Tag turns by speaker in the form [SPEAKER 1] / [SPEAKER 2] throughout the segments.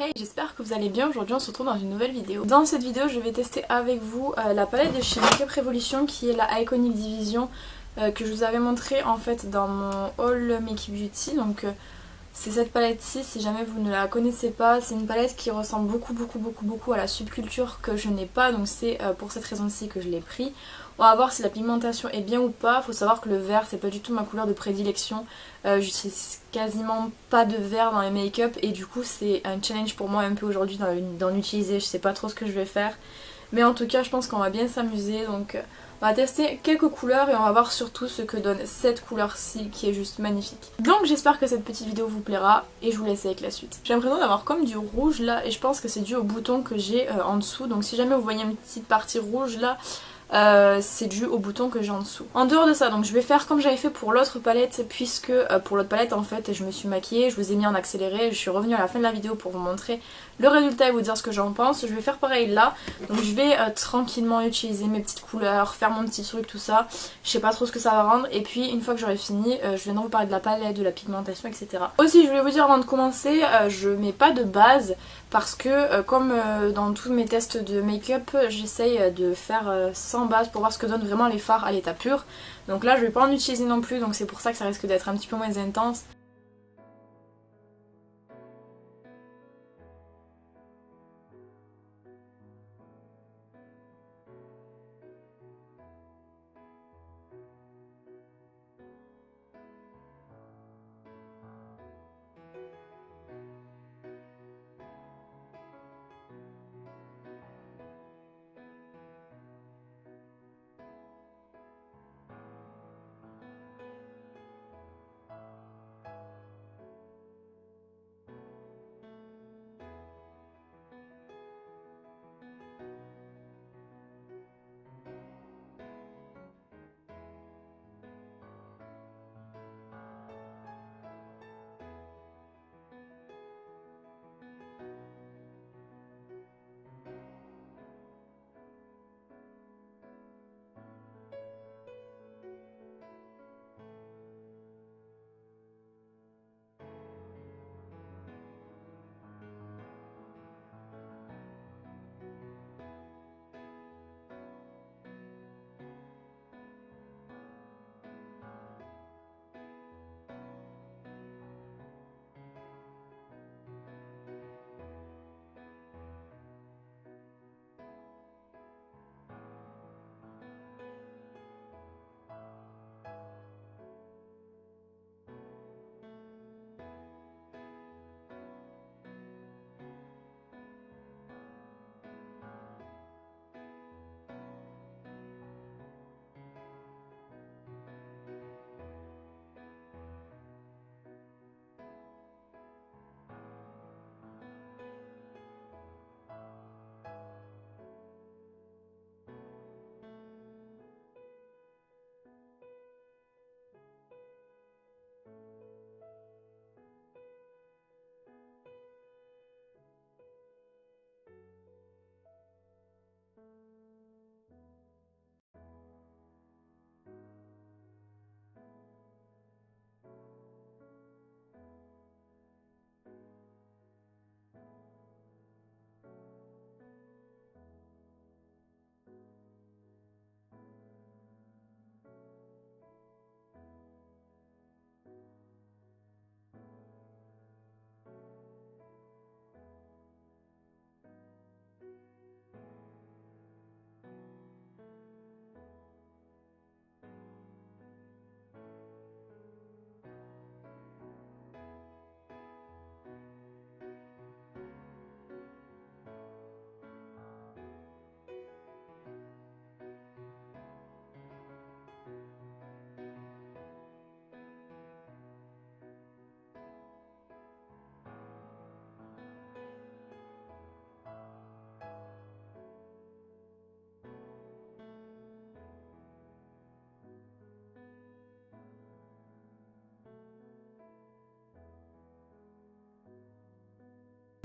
[SPEAKER 1] Hey, j'espère que vous allez bien. Aujourd'hui on se retrouve dans une nouvelle vidéo. Dans cette vidéo je vais tester avec vous la palette de chez Makeup Revolution qui est la Iconic Division que je vous avais montré en fait dans mon haul Make Beauty. Donc c'est cette palette-ci, si jamais vous ne la connaissez pas, c'est une palette qui ressemble beaucoup à la Subculture que je n'ai pas, donc c'est pour cette raison-ci que je l'ai pris. On va voir si la pigmentation est bien ou pas. Faut savoir que le vert c'est pas du tout ma couleur de prédilection. J'utilise quasiment pas de vert dans les make-up et du coup c'est un challenge pour moi un peu aujourd'hui d'en utiliser. Je sais pas trop ce que je vais faire. Mais en tout cas je pense qu'on va bien s'amuser, donc on va tester quelques couleurs et on va voir surtout ce que donne cette couleur-ci qui est juste magnifique. Donc j'espère que cette petite vidéo vous plaira et je vous laisse avec la suite. J'ai l'impression d'avoir comme du rouge là et je pense que c'est dû au bouton que j'ai en dessous. Donc si jamais vous voyez une petite partie rouge là, c'est dû au bouton que j'ai en dessous. En dehors de ça, donc je vais faire comme j'avais fait pour l'autre palette, puisque pour l'autre palette en fait je me suis maquillée, je vous ai mis en accéléré, je suis revenue à la fin de la vidéo pour vous montrer le résultat et vous dire ce que j'en pense. Je vais faire pareil là, donc je vais tranquillement utiliser mes petites couleurs, faire mon petit truc, tout ça. Je sais pas trop ce que ça va rendre et puis une fois que j'aurai fini, je viendrai vous parler de la palette, de la pigmentation, etc. Aussi je voulais vous dire avant de commencer, je mets pas de base parce que comme dans tous mes tests de make-up, j'essaye de faire sans base pour voir ce que donnent vraiment les fards à l'état pur. Donc là je vais pas en utiliser non plus, donc c'est pour ça que ça risque d'être un petit peu moins intense.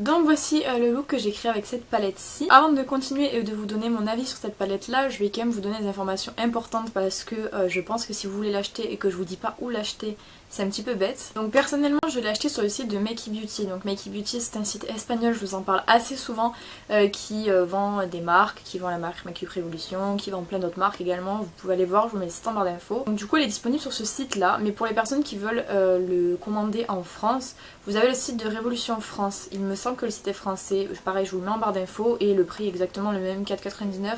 [SPEAKER 1] Donc voici le look que j'ai créé avec cette palette-ci. Avant de continuer et de vous donner mon avis sur cette palette-là, je vais quand même vous donner des informations importantes parce que je pense que si vous voulez l'acheter et que je vous dis pas où l'acheter, C'est un petit peu bête. Donc personnellement je l'ai acheté sur le site de Makey Beauty. Donc Makey Beauty c'est un site espagnol, je vous en parle assez souvent, qui vend des marques, qui vend la marque Makeup Revolution, qui vend plein d'autres marques également. Vous pouvez aller voir, je vous mets le site en barre d'infos. Donc du coup elle est disponible sur ce site là, mais pour les personnes qui veulent le commander en France, vous avez le site de Révolution France. Il me semble que le site est français, pareil je vous le mets en barre d'infos et le prix est exactement le même, 4,99 €.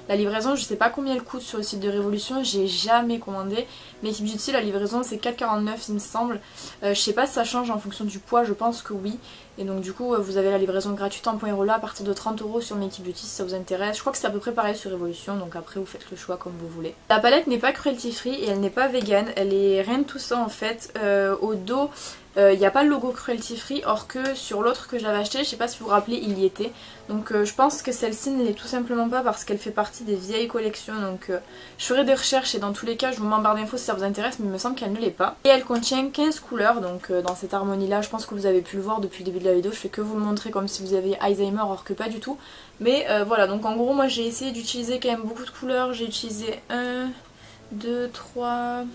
[SPEAKER 1] La livraison, je sais pas combien elle coûte sur le site de Révolution, j'ai jamais commandé. Makey Beauty, la livraison c'est 4,49 € il me semble. Je sais pas si ça change en fonction du poids, je pense que oui. Et donc du coup vous avez la livraison gratuite en point Erola à partir de 30 € sur Makey Beauty si ça vous intéresse. Je crois que c'est à peu près pareil sur Révolution, donc après vous faites le choix comme vous voulez. La palette n'est pas cruelty free et elle n'est pas vegan, elle est rien de tout ça en fait. Au dos il n'y a pas le logo cruelty free, or que sur l'autre que j'avais acheté, je sais pas si vous vous rappelez, il y était. Donc je pense que celle-ci ne l'est tout simplement pas parce qu'elle fait partie des vieilles collections. Donc je ferai des recherches et dans tous les cas je vous mets en barre d'infos si ça vous intéresse, mais il me semble qu'elle ne l'est pas. Et elle contient 15 couleurs, donc dans cette harmonie là, je pense que vous avez pu le voir depuis le début de la vidéo, je fais que vous le montrer comme si vous aviez Alzheimer, or que pas du tout. Mais voilà, donc en gros moi j'ai essayé d'utiliser quand même beaucoup de couleurs, j'ai utilisé 1, 2, 3,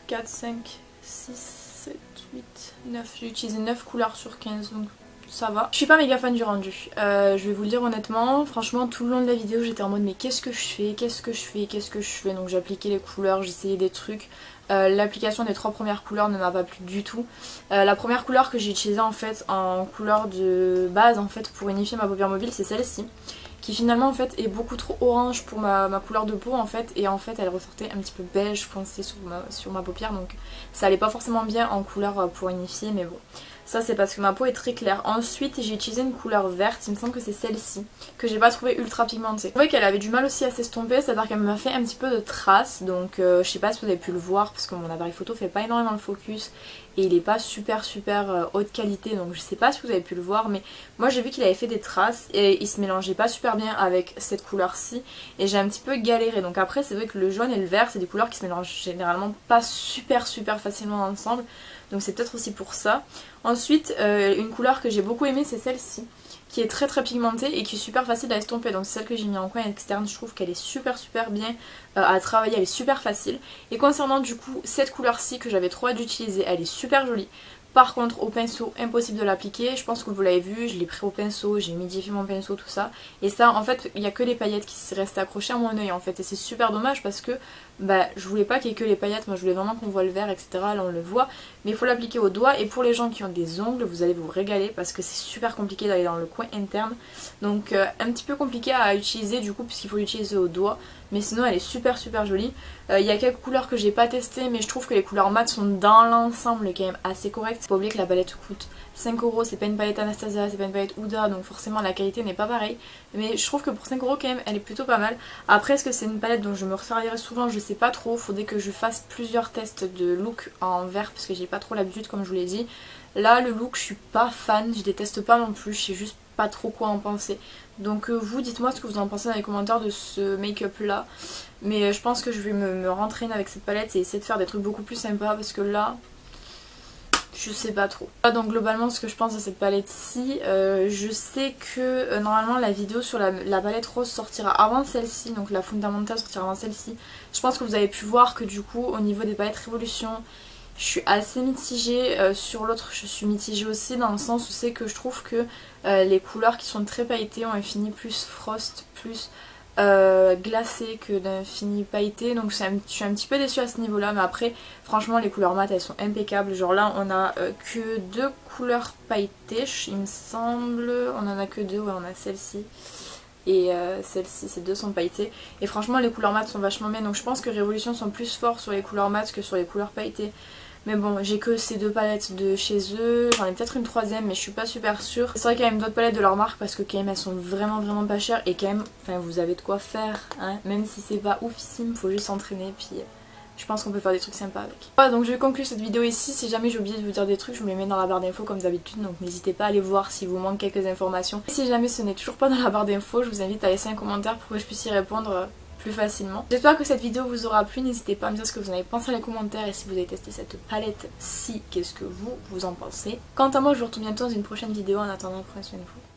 [SPEAKER 1] 4, 5, 6... 7, 8, 9, j'ai utilisé 9 couleurs sur 15 donc ça va. Je suis pas méga fan du rendu, je vais vous le dire honnêtement, franchement tout le long de la vidéo j'étais en mode mais qu'est-ce que je fais, qu'est-ce que je fais, qu'est-ce que je fais, donc j'appliquais les couleurs, j'essayais des trucs. L'application des 3 premières couleurs ne m'a pas plu du tout. La première couleur que j'ai utilisée en fait en couleur de base en fait pour unifier ma paupière mobile c'est celle-ci, qui finalement en fait est beaucoup trop orange pour ma couleur de peau en fait, et en fait elle ressortait un petit peu beige foncé sur ma paupière, donc ça allait pas forcément bien en couleur pour unifier, mais bon. Ça c'est parce que ma peau est très claire. Ensuite j'ai utilisé une couleur verte, il me semble que c'est celle-ci, que j'ai pas trouvé ultra pigmentée. Je trouvais qu'elle avait du mal aussi à s'estomper, c'est-à-dire qu'elle m'a fait un petit peu de traces, donc je sais pas si vous avez pu le voir parce que mon appareil photo fait pas énormément le focus et il est pas super haute qualité, donc je sais pas si vous avez pu le voir, mais moi j'ai vu qu'il avait fait des traces et il se mélangeait pas super bien avec cette couleur-ci et j'ai un petit peu galéré. Donc après c'est vrai que le jaune et le vert c'est des couleurs qui se mélangent généralement pas super facilement ensemble, donc c'est peut-être aussi pour ça. Ensuite une couleur que j'ai beaucoup aimée c'est celle-ci, qui est très pigmentée et qui est super facile à estomper, donc c'est celle que j'ai mis en coin externe. Je trouve qu'elle est super bien à travailler, elle est super facile. Et concernant du coup cette couleur-ci que j'avais trop hâte d'utiliser, elle est super jolie. Par contre au pinceau impossible de l'appliquer, je pense que vous l'avez vu, je l'ai pris au pinceau, j'ai humidifié mon pinceau, tout ça. Et ça en fait il n'y a que les paillettes qui s'est restées accrochées à mon oeil en fait, et c'est super dommage parce que je voulais pas qu'il y ait que les paillettes, moi je voulais vraiment qu'on voit le vert etc, là on le voit. Mais il faut l'appliquer au doigt, et pour les gens qui ont des ongles vous allez vous régaler parce que c'est super compliqué d'aller dans le coin interne. Donc un petit peu compliqué à utiliser du coup puisqu'il faut l'utiliser au doigt. Mais sinon elle est super jolie. Il y a quelques couleurs que j'ai pas testées, mais je trouve que les couleurs mat sont dans l'ensemble quand même assez correctes. Faut pas oublier que la palette coûte 5 €, c'est pas une palette Anastasia, c'est pas une palette Huda, donc forcément la qualité n'est pas pareille. Mais je trouve que pour 5 € quand même elle est plutôt pas mal. Après est-ce que c'est une palette dont je me resservirai souvent, je sais pas trop. Faudrait que je fasse plusieurs tests de look en vert parce que j'ai pas trop l'habitude comme je vous l'ai dit. Là le look je suis pas fan, je déteste pas non plus, je sais juste pas trop quoi en penser. Donc vous dites-moi ce que vous en pensez dans les commentaires de ce make-up là. Mais je pense que je vais me rentraîner avec cette palette et essayer de faire des trucs beaucoup plus sympas parce que là je sais pas trop. Donc globalement ce que je pense de cette palette-ci, je sais que normalement la vidéo sur la palette rose sortira avant celle-ci, donc la fondamentale sortira avant celle-ci. Je pense que vous avez pu voir que du coup au niveau des palettes Révolution, je suis assez mitigée. Sur l'autre je suis mitigée aussi dans le sens où c'est que je trouve que les couleurs qui sont très pailletées ont un fini plus frost, plus glacé que d'un fini pailleté, donc je suis un petit peu déçue à ce niveau là. Mais après franchement les couleurs mat elles sont impeccables, genre là on a que 2 couleurs pailletées il me semble, on en a que 2, ouais on a celle-ci et celle-ci, ces deux sont pailletées et franchement les couleurs mat sont vachement bien, donc je pense que Révolution sont plus forts sur les couleurs mat que sur les couleurs pailletées. Mais bon, j'ai que ces 2 palettes de chez eux, j'en ai peut-être une troisième mais je suis pas super sûre. C'est vrai qu'il y a même d'autres palettes de leur marque parce que quand même elles sont vraiment pas chères et quand même, enfin vous avez de quoi faire, hein. Même si c'est pas oufissime, faut juste s'entraîner puis je pense qu'on peut faire des trucs sympas avec. Voilà, donc je vais conclure cette vidéo ici. Si jamais j'ai oublié de vous dire des trucs, je vous les mets dans la barre d'infos comme d'habitude, donc n'hésitez pas à aller voir s'il vous manque quelques informations. Et si jamais ce n'est toujours pas dans la barre d'infos, je vous invite à laisser un commentaire pour que je puisse y répondre plus facilement. J'espère que cette vidéo vous aura plu, n'hésitez pas à me dire ce que vous en avez pensé dans les commentaires et si vous avez testé cette palette, si, qu'est-ce que vous en pensez. Quant à moi, je vous retrouve bientôt dans une prochaine vidéo, en attendant, prenez soin de vous.